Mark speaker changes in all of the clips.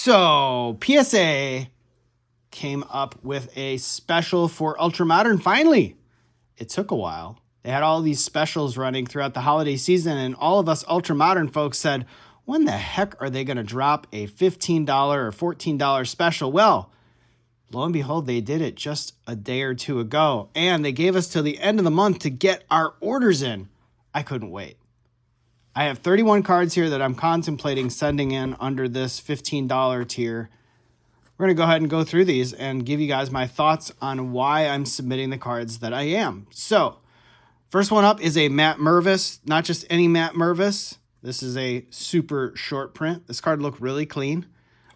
Speaker 1: So PSA came up with a special for Ultra Modern. Finally, it took a while. They had all these specials running throughout the holiday season, and all of us Ultra Modern folks said, when the heck are they going to drop a $15 or $14 special? Well, lo and behold, they did it just a day or two ago, and they gave us till the end of the month to get our orders in. I couldn't wait. I have 31 cards here that I'm contemplating sending in under this $15 tier. We're going to go ahead and go through these and give you guys my thoughts on why I'm submitting the cards that I am. So, first one up is a Matt Mervis, not just any Matt Mervis. This is a super short print. This card looked really clean.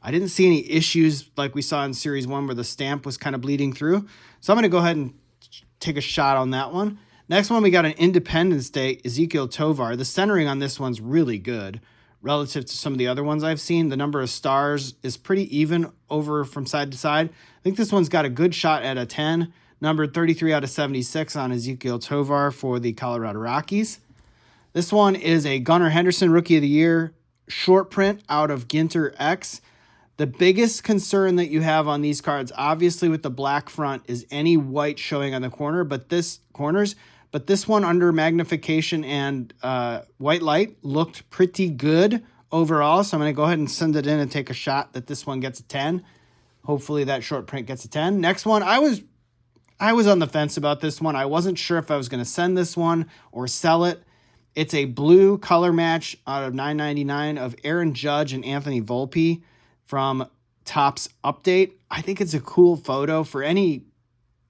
Speaker 1: I didn't see any issues like we saw in Series 1 where the stamp was kind of bleeding through. So I'm going to go ahead and take a shot on that one. Next one, we got an Independence Day Ezekiel Tovar. The centering on this one's really good relative to some of the other ones I've seen. The number of stars is pretty even over from side to side. I think this one's got a good shot at a 10. Numbered 33 out of 76 on Ezekiel Tovar for the Colorado Rockies. This one is a Gunnar Henderson Rookie of the Year short print out of Ginter X. The biggest concern that you have on these cards, obviously with the black front, is any white showing on the corners, but this one under magnification and white light looked pretty good overall. So I'm going to go ahead and send it in and take a shot that this one gets a 10. Hopefully that short print gets a 10. Next one, I was on the fence about this one. I wasn't sure if I was going to send this one or sell it. It's a blue color match out of $9.99 of Aaron Judge and Anthony Volpe from Topps Update. I think it's a cool photo for any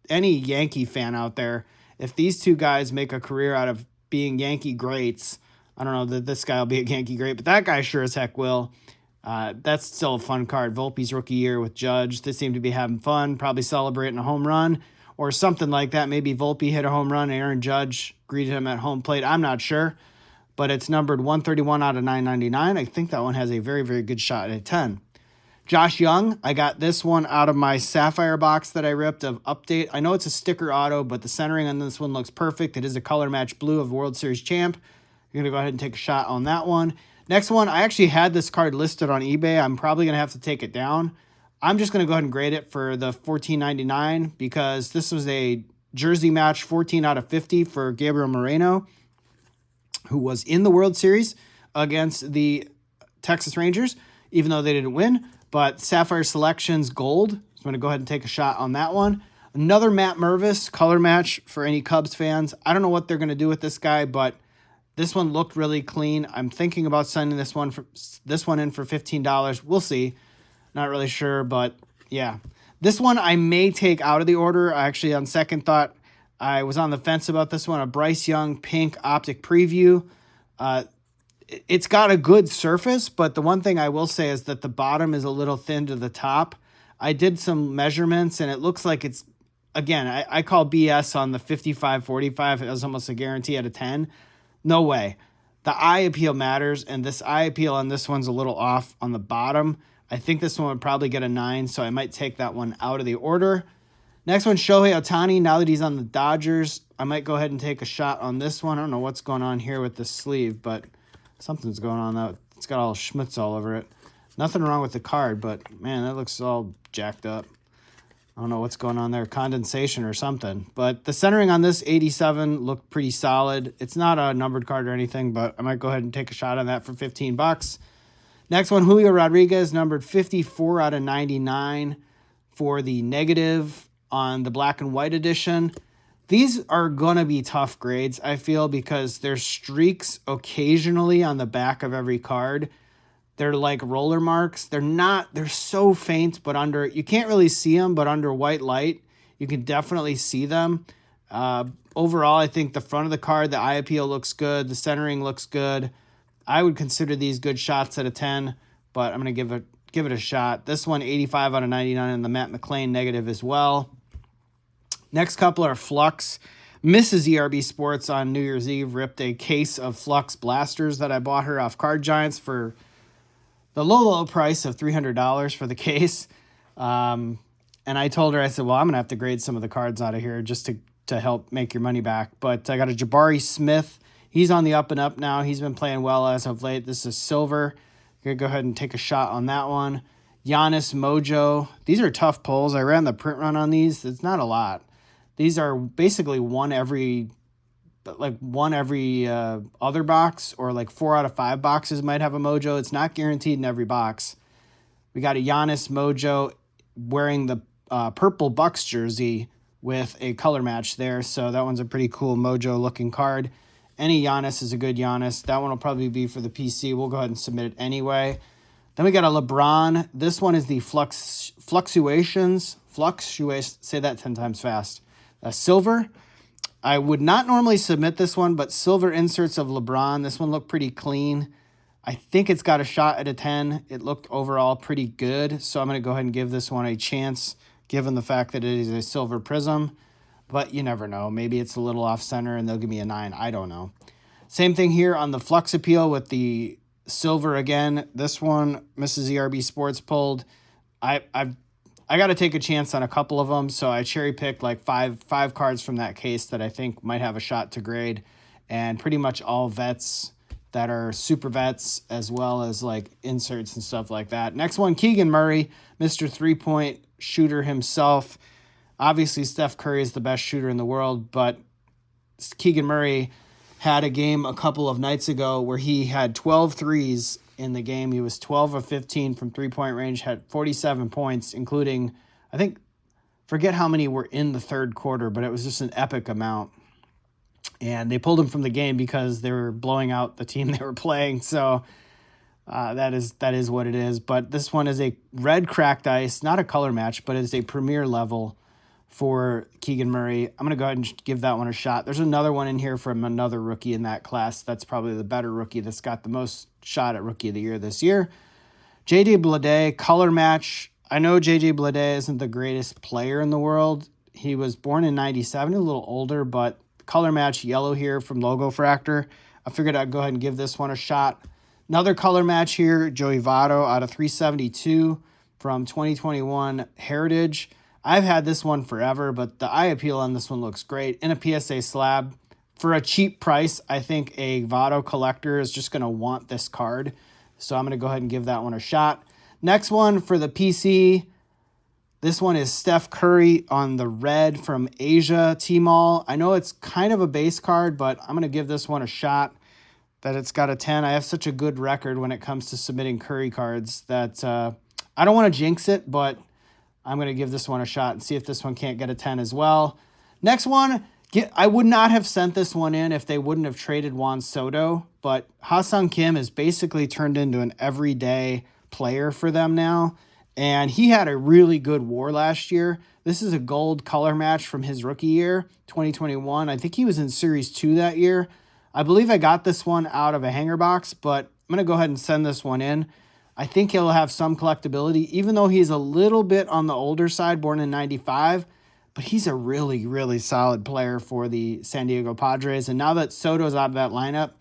Speaker 1: Yankee fan out there. If these two guys make a career out of being Yankee greats, I don't know that this guy will be a Yankee great, but that guy sure as heck will. That's still a fun card. Volpe's rookie year with Judge. They seem to be having fun, probably celebrating a home run or something like that. Maybe Volpe hit a home run. Aaron Judge greeted him at home plate. I'm not sure, but it's numbered 131 out of 999. I think that one has a very, very good shot at a 10. Josh Young, I got this one out of my Sapphire box that I ripped of Update. I know it's a sticker auto, but the centering on this one looks perfect. It is a color match blue of World Series champ. You're going to go ahead and take a shot on that one. Next one, I actually had this card listed on eBay. I'm probably going to have to take it down. I'm just going to go ahead and grade it for the $14.99 because this was a jersey match 14 out of 50 for Gabriel Moreno, who was in the World Series against the Texas Rangers, even though they didn't win. But Sapphire Selections Gold. So I'm going to go ahead and take a shot on that one. Another Matt Mervis color match for any Cubs fans. I don't know what they're going to do with this guy, but this one looked really clean. I'm thinking about sending this one in for $15. We'll see. Not really sure, but yeah. This one I may take out of the order. Actually, on second thought, I was on the fence about this one. A Bryce Young pink optic preview. It's got a good surface, but the one thing I will say is that the bottom is a little thin to the top. I did some measurements, and it looks like it's, again, I call BS on the 55-45. It was almost a guarantee at a 10. No way. The eye appeal matters, and this eye appeal on this one's a little off on the bottom. I think this one would probably get a 9, so I might take that one out of the order. Next one, Shohei Ohtani. Now that he's on the Dodgers, I might go ahead and take a shot on this one. I don't know what's going on here with the sleeve, but something's going on. That it's got all schmutz all over it. Nothing wrong with the card, but man, that looks all jacked up. I don't know what's going on there, condensation or something. But the centering on this 87 looked pretty solid. It's not a numbered card or anything, but I might go ahead and take a shot on that for $15. Next one, Julio Rodriguez, numbered 54 out of 99 for the negative on the black and white edition. These are going to be tough grades, I feel, because there's streaks occasionally on the back of every card. They're like roller marks. They're so faint, but you can't really see them, but under white light, you can definitely see them. Overall, I think the front of the card, the eye appeal looks good. The centering looks good. I would consider these good shots at a 10, but I'm going to give it a shot. This one, 85 out of 99 in the Matt McLean negative as well. Next couple are Flux. Mrs. ERB Sports on New Year's Eve ripped a case of Flux blasters that I bought her off Card Giants for the low price of $300 for the case. And I told her, I said, well, I'm going to have to grade some of the cards out of here just to help make your money back. But I got a Jabari Smith. He's on the up and up now. He's been playing well as of late. This is silver. I'm going to go ahead and take a shot on that one. Giannis Mojo. These are tough pulls. I ran the print run on these. It's not a lot. These are basically one every other box, or like 4 out of 5 boxes might have a Mojo. It's not guaranteed in every box. We got a Giannis Mojo wearing the purple Bucks jersey with a color match there. So that one's a pretty cool Mojo looking card. Any Giannis is a good Giannis. That one will probably be for the PC. We'll go ahead and submit it anyway. Then we got a LeBron. This one is the Fluctuations. Say that 10 times fast. Silver. I would not normally submit this one, but silver inserts of LeBron. This one looked pretty clean. I think it's got a shot at a 10. It looked overall pretty good. So I'm going to go ahead and give this one a chance, given the fact that it is a silver prism. But you never know. Maybe it's a little off center and they'll give me a 9. I don't know. Same thing here on the Flux Appeal with the silver again. This one, Mrs. ERB Sports pulled. I got to take a chance on a couple of them, so I cherry picked like five cards from that case that I think might have a shot to grade, and pretty much all vets that are super vets, as well as like inserts and stuff like that. Next one, Keegan Murray, Mr. 3-point shooter himself. Obviously, Steph Curry is the best shooter in the world, but Keegan Murray had a game a couple of nights ago where he had 12 threes in the game. He was 12 of 15 from 3-point range, had 47 points, including, forget how many were in the third quarter, but it was just an epic amount. And they pulled him from the game because they were blowing out the team they were playing. So that is what it is. But this one is a red cracked ice, not a color match, but it's a premier level for Keegan Murray. I'm going to go ahead and give that one a shot. There's another one in here from another rookie in that class. That's probably the better rookie that's got the most shot at Rookie of the Year this year. J.J. Bleday, color match. I know J.J. Bleday isn't the greatest player in the world. He was born in 97, a little older, but color match yellow here from Logo Fractor. I figured I'd go ahead and give this one a shot. Another color match here, Joey Votto out of 372 from 2021 Heritage. I've had this one forever, but the eye appeal on this one looks great. In a PSA slab, for a cheap price, I think a Votto collector is just going to want this card. So I'm going to go ahead and give that one a shot. Next one for the PC. This one is Steph Curry on the red from Asia T-Mall. I know it's kind of a base card, but I'm going to give this one a shot. That it's got a 10. I have such a good record when it comes to submitting Curry cards that I don't want to jinx it, but I'm going to give this one a shot and see if this one can't get a 10 as well. Next one, I would not have sent this one in if they wouldn't have traded Juan Soto, but Ha-Seong Kim has basically turned into an everyday player for them now, and he had a really good WAR last year. This is a gold color match from his rookie year, 2021. I think he was in Series 2 that year. I believe I got this one out of a hanger box, but I'm going to go ahead and send this one in. I think he'll have some collectability, even though he's a little bit on the older side, born in 95, but he's a really, really solid player for the San Diego Padres. And now that Soto's out of that lineup,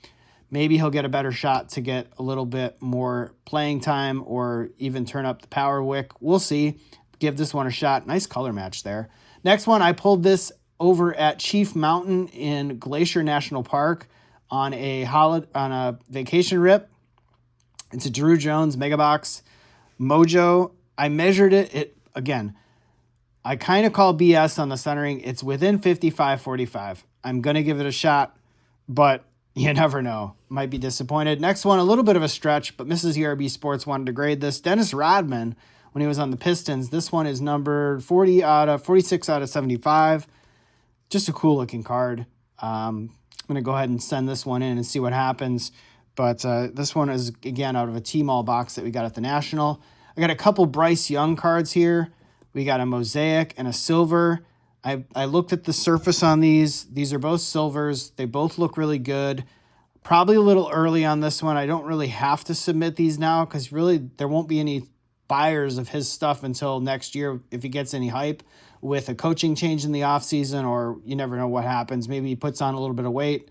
Speaker 1: maybe he'll get a better shot to get a little bit more playing time or even turn up the power wick. We'll see. Give this one a shot. Nice color match there. Next one, I pulled this over at Chief Mountain in Glacier National Park on a vacation rip. It's a Drew Jones Mega Box Mojo. I measured it. Again, I kind of call BS on the centering. It's within 55-45. I'm going to give it a shot, but you never know. Might be disappointed. Next one, a little bit of a stretch, but Mrs. ERB Sports wanted to grade this. Dennis Rodman, when he was on the Pistons. This one is numbered 46 out of 75. Just a cool looking card. I'm going to go ahead and send this one in and see what happens. But this one is, again, out of a T-Mall box that we got at the National. I got a couple Bryce Young cards here. We got a mosaic and a silver. I looked at the surface on these. These are both silvers. They both look really good. Probably a little early on this one. I don't really have to submit these now because really there won't be any buyers of his stuff until next year if he gets any hype with a coaching change in the offseason, or you never know what happens. Maybe he puts on a little bit of weight.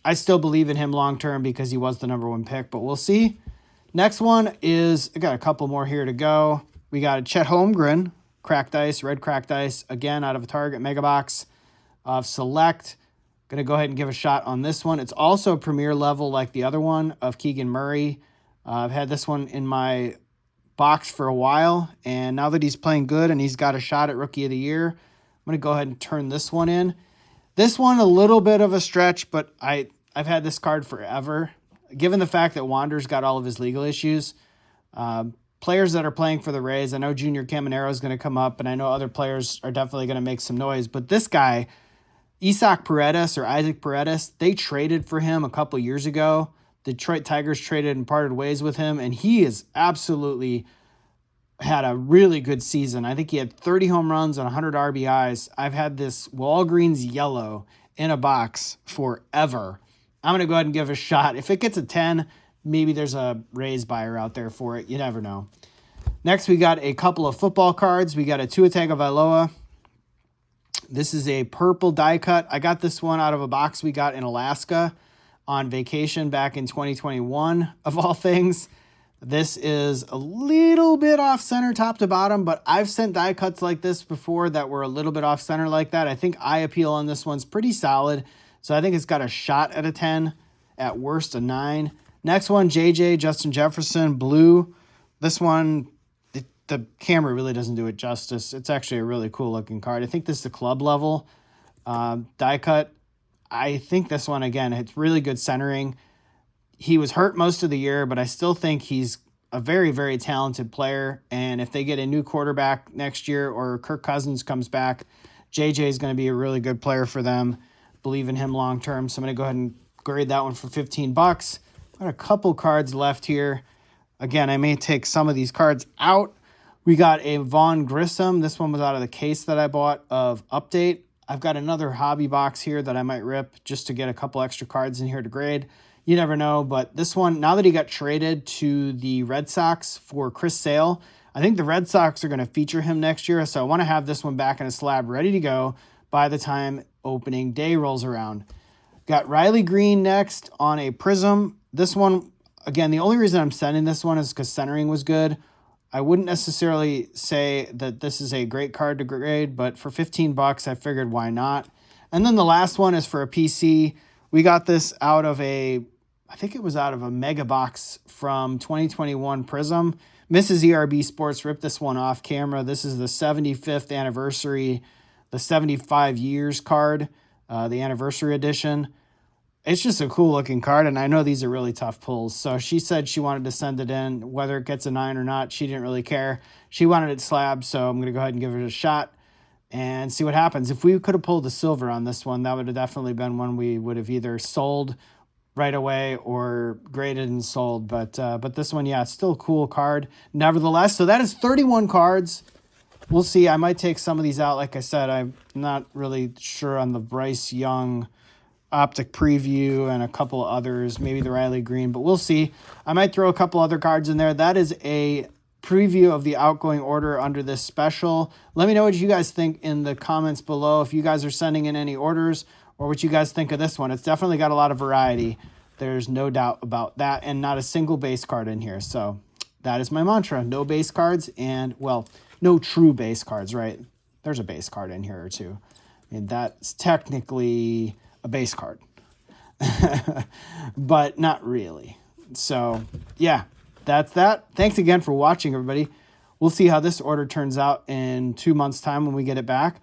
Speaker 1: I still believe in him long-term because he was the number 1 pick, but we'll see. Next one is, I got a couple more here to go. We got a Chet Holmgren, cracked ice, red cracked ice, again out of a Target Mega Box of Select. Going to go ahead and give a shot on this one. It's also premier level like the other one of Keegan Murray. I've had this one in my box for a while, and now that he's playing good and he's got a shot at Rookie of the Year, I'm going to go ahead and turn this one in. This one, a little bit of a stretch, but I've had this card forever. Given the fact that Wander's got all of his legal issues, players that are playing for the Rays, I know Junior Caminero is going to come up, and I know other players are definitely going to make some noise, but this guy, Isaac Paredes, they traded for him a couple years ago. Detroit Tigers traded and parted ways with him, and he has absolutely had a really good season. I think he had 30 home runs and 100 RBIs. I've had this Walgreens yellow in a box forever. I'm going to go ahead and give it a shot. If it gets a 10, maybe there's a Rays buyer out there for it. You never know. Next, we got a couple of football cards. We got a Tua Tagovailoa. This is a purple die cut. I got this one out of a box we got in Alaska on vacation back in 2021, of all things. This is a little bit off center top to bottom, but I've sent die cuts like this before that were a little bit off center like that. I think eye appeal on this one's pretty solid, so I think it's got a shot at a 10, at worst a 9. Next one, Justin Jefferson, blue. This one, the camera really doesn't do it justice. It's actually a really cool looking card. I think this is the club level die cut. I think this one, again, it's really good centering. He was hurt most of the year, but I still think he's a very, very talented player. And if they get a new quarterback next year or Kirk Cousins comes back, JJ is going to be a really good player for them. Believe in him long term. So I'm going to go ahead and grade that one for $15. Got a couple cards left here. Again, I may take some of these cards out. We got a Vaughn Grissom. This one was out of the case that I bought of Update. I've got another hobby box here that I might rip just to get a couple extra cards in here to grade. You never know, but this one, now that he got traded to the Red Sox for Chris Sale, I think the Red Sox are going to feature him next year, so I want to have this one back in a slab ready to go by the time opening day rolls around. Got Riley Green next on a Prism. This one, again, the only reason I'm sending this one is because centering was good. I wouldn't necessarily say that this is a great card to grade, but for $15, I figured why not. And then the last one is for a PC. We got this out of I think it was out of a mega box from 2021 Prism. Mrs. ERB Sports ripped this one off camera. This is the 75th anniversary, the 75 years card, the anniversary edition. It's just a cool looking card, and I know these are really tough pulls. So she said she wanted to send it in. Whether it gets a 9 or not, she didn't really care. She wanted it slab, so I'm going to go ahead and give it a shot and see what happens. If we could have pulled a silver on this one, that would have definitely been one we would have either sold right away or graded and sold. But this one, yeah, it's still a cool card nevertheless. So that is 31 cards. We'll see. I might take some of these out. Like I said, I'm not really sure on the Bryce Young Optic Preview and a couple others, maybe the Riley Green, but we'll see. I might throw a couple other cards in there. That is a preview of the outgoing order under this special. Let me know what you guys think in the comments below, if you guys are sending in any orders or what you guys think of this one. It's definitely got a lot of variety. There's no doubt about that, and not a single base card in here. So that is my mantra. No base cards and, well, no true base cards, right? There's a base card in here or two. I mean, that's technically a base card, but not really. So yeah, that's that. Thanks again for watching, everybody. We'll see how this order turns out in 2 months' time when we get it back.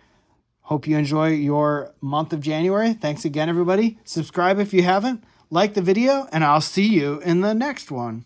Speaker 1: Hope you enjoy your month of January. Thanks again, everybody. Subscribe if you haven't. Like the video, and I'll see you in the next one.